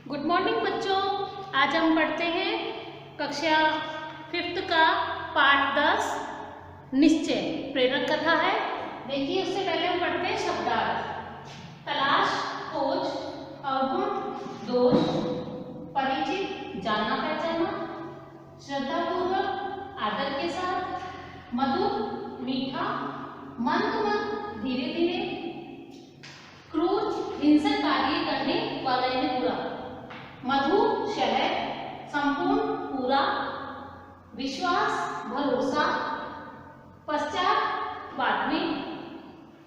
Good morning बच्चों। आज हम पढ़ते हैं कक्षा 5th का पाठ 10 निश्चय प्रेरक कथा है। देखिए उससे पहले हम पढ़ते हैं शब्दार्थ। तलाश, खोज, अवगुण, दोष, परिचित, जानना पहचाना, श्रद्धापूर्वक, आदर के साथ, मधुर, मीठा, मंद मंद, धीरे धीरे, क्रूर, हिंसक कार्य करने वाले में बुरा, मधु, शहद, संपूर्ण, पूरा, विश्वास, भरोसा, पश्चात, बाद में,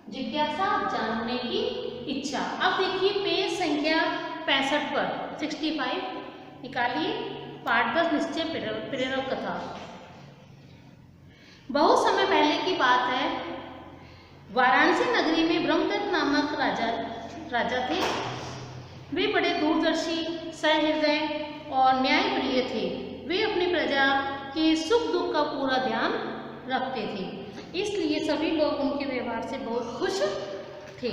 जिज्ञासा, जानने की इच्छा। अब देखिए पेज संख्या 65 पर 65 निकालिए। पाठ 10 निश्चय प्रेरक कथा। बहुत समय पहले की बात है। वाराणसी नगरी में ब्रह्मदत्त नामक राजा थे। वे बड़े दूरदर्शी, सहृदय और न्यायप्रिय थे। वे अपनी प्रजा के सुख दुख का पूरा ध्यान रखते थे, इसलिए सभी लोग उनके व्यवहार से बहुत खुश थे।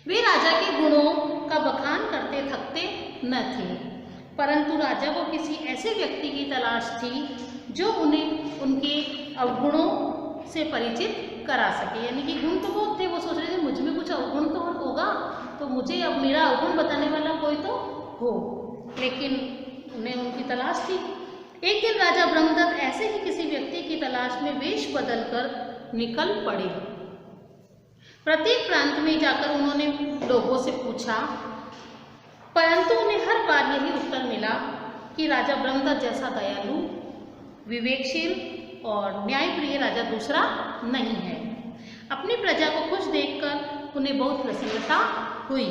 वे राजा के गुणों का बखान करते थकते न थे, परंतु राजा को किसी ऐसे व्यक्ति की तलाश थी जो उन्हें उनके अवगुणों से परिचित करा सके। यानी कि गुण तो बहुत थे, वो सोच रहे थे मुझ में कुछ अवगुण तो होगा, तो मुझे अब मेरा अवगुण बताने वाला कोई तो हो, लेकिन उन्हें उनकी तलाश थी। एक दिन राजा ब्रह्मदत्त ऐसे ही किसी व्यक्ति की तलाश में वेश बदलकर निकल पड़े। प्रत्येक प्रांत में जाकर उन्होंने लोगों से पूछा, परंतु उन्हें हर बार यही उत्तर मिला कि राजा ब्रह्मदत्त जैसा दयालु, विवेकशील और न्यायप्रिय राजा दूसरा नहीं है। अपनी प्रजा को खुश देखकर उन्हें बहुत प्रसन्नता हुई,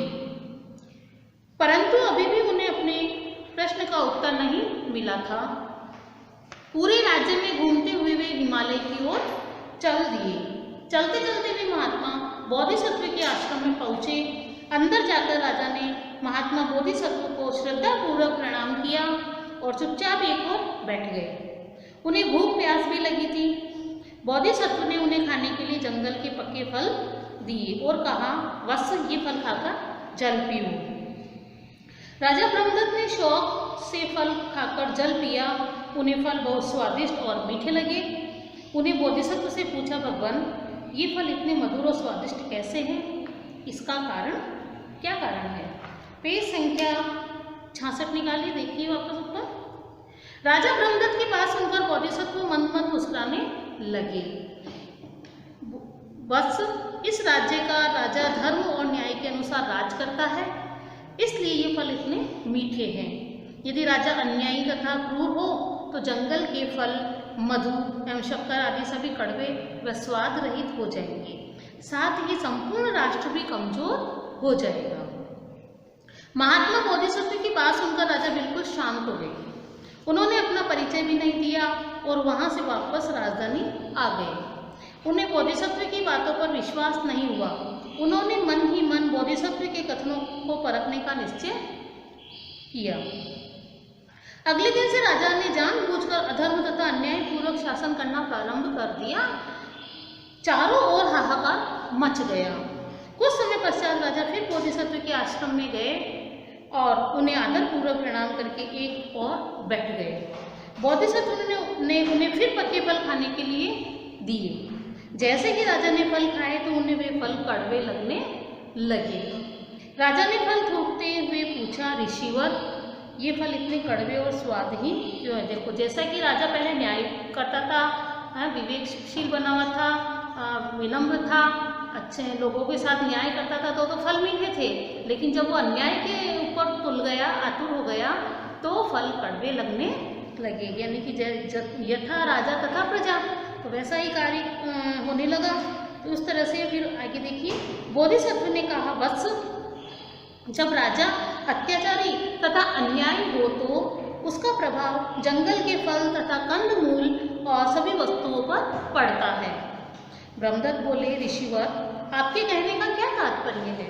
परंतु अभी भी उन्हें अपने प्रश्न का उत्तर नहीं मिला था। पूरे राज्य में घूमते हुए वे हिमालय की ओर चल दिए। चलते चलते वे महात्मा बोधिसत्व के आश्रम में पहुंचे। अंदर जाकर राजा ने महात्मा बोधिसत्व को श्रद्धापूर्वक प्रणाम किया और चुपचाप एक ओर बैठ गए। उन्हें भूख प्यास भी लगी थी। बोधिसत्व ने उन्हें खाने के लिए जंगल के पक्के फल दिए और कहा, वत्स, ये फल खाकर जल पियो। राजा ब्रह्मदत्त ने शौक से फल खाकर जल पिया। उन्हें फल बहुत स्वादिष्ट और मीठे लगे। उन्हें बोधिसत्व से पूछा, भगवान, ये फल इतने मधुर और स्वादिष्ट कैसे हैं? इसका कारण क्या कारण है? पेज संख्या 66 निकालिए। देखिए वापस ऊपर। राजा ब्रह्मदत्त की बात सुनकर बोधिसत्व मंद मंद मुस्कुराने लगे। बस इस राज्य का राजा धर्म और न्याय के अनुसार राज करता है, इसलिए ये फल इतने मीठे हैं। यदि राजा अन्यायी तथा क्रूर हो तो जंगल के फल, मधु एवं शक्कर आदि सभी कड़वे व स्वाद रहित हो जाएंगे, साथ ही संपूर्ण राष्ट्र भी कमजोर हो जाएगा। महात्मा बोधिसत्व की बात सुनकर राजा बिल्कुल शांत हो गए। उन्होंने अपना परिचय भी नहीं दिया और वहां से वापस राजधानी आ गए। उन्हें बोधिसत्व की बातों पर विश्वास नहीं हुआ। उन्होंने मन ही मन बोधिसत्व के कथनों को परखने का निश्चय किया। अगले दिन से राजा ने जानबूझकर अधर्म तथा अन्यायपूर्वक शासन करना प्रारंभ कर दिया। चारों ओर हाहाकार मच गया। कुछ समय पश्चात राजा फिर बोधिसत्व के आश्रम में गए और उन्हें आदरपूर्वक प्रणाम करके एक और बैठ गए। बोधिसत्व ने उन्हें फिर पक्के फल खाने के लिए दिए। जैसे ही राजा ने फल खाए तो उन्हें वे फल कड़वे लगने लगे। राजा ने फल थूकते हुए पूछा, ऋषिवर, ये फल इतने कड़वे और स्वादहीन क्यों है? देखो, जैसा कि राजा पहले न्याय करता था, विवेकशील बना हुआ था, विनम्र था, अच्छे लोगों के साथ न्याय करता था, तो फल मीठे थे। लेकिन जब वो अन्याय के ऊपर तुल गया, आतुर हो गया, तो फल कड़वे लगने लगे। यानी कि यथा राजा तथा प्रजा, तो वैसा ही कार्य होने लगा। तो उस तरह से फिर आगे देखिए, बोधिसत्व ने कहा, वत्स, जब राजा अत्याचारी तथा अन्यायी हो तो उसका प्रभाव जंगल के फल तथा कंदमूल और सभी वस्तुओं पर पड़ता है। ब्रह्मदत्त बोले, ऋषिवर, आपके कहने का क्या तात्पर्य है?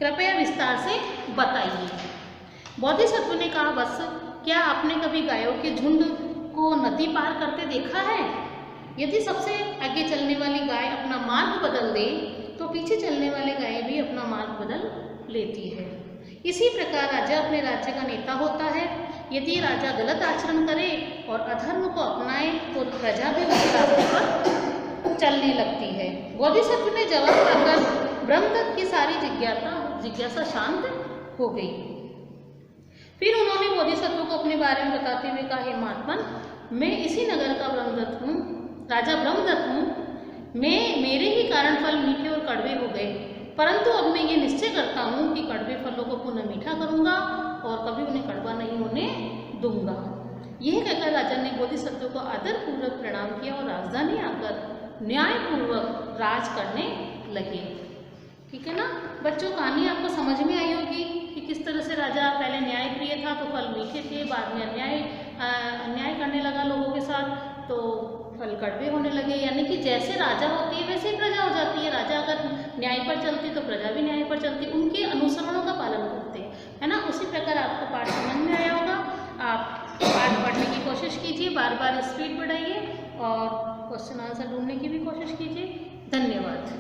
कृपया विस्तार से बताइए। बोधिसत्व ने कहा, वत्स, क्या आपने कभी गायों के झुंड को नदी पार करते देखा है? यदि सबसे आगे चलने वाली गाय अपना मार्ग बदल दे तो पीछे चलने वाले गाय भी अपना मार्ग बदल लेती है। इसी प्रकार राजा अपने राज्य का नेता होता है। यदि राजा गलत आचरण करे और अधर्म को अपनाए तो प्रजा भी उसके रास्ते पर चलने लगती है। बोधिसत्व ने जवाब पाकर ब्रह्मदत्त की सारी जिज्ञासा शांत हो गई। फिर उन्होंने बोधिसत्व को अपने बारे में बताते हुए कहा, हे महात्मन, मैं इसी नगर का ब्रह्मदत्त हूँ, राजा ब्रह्मदत्त हूँ। मेरे ही कारण फल मीठे और कड़वे हो गए, परंतु अब मैं ये निश्चय करता हूँ कि कड़वे फलों को पुनः मीठा करूँगा और कभी उन्हें कड़वा नहीं होने दूंगा। यह कहकर राजा ने बोधिसत्व को आदरपूर्वक प्रणाम किया और राजधानी आकर न्यायपूर्वक राज करने लगे। ठीक है ना बच्चों, कहानी आपको समझ में आई होगी कि किस तरह से राजा पहले न्यायप्रिय था तो फल मीठे थे, बाद में अन्याय करने लगा लोगों के साथ तो फल कड़वे होने लगे। यानी कि जैसे राजा होती है वैसे ही प्रजा हो जाती है। राजा अगर न्याय पर चलती तो प्रजा भी न्याय पर चलती, उनके अनुसरणों का पालन करते हैं, है ना। उसी प्रकार आपको पाठ समझ में आया होगा। आप पाठ पढ़ने की कोशिश कीजिए, बार बार स्पीड बढ़ाइए और क्वेश्चन आंसर ढूंढने की भी कोशिश कीजिए। धन्यवाद।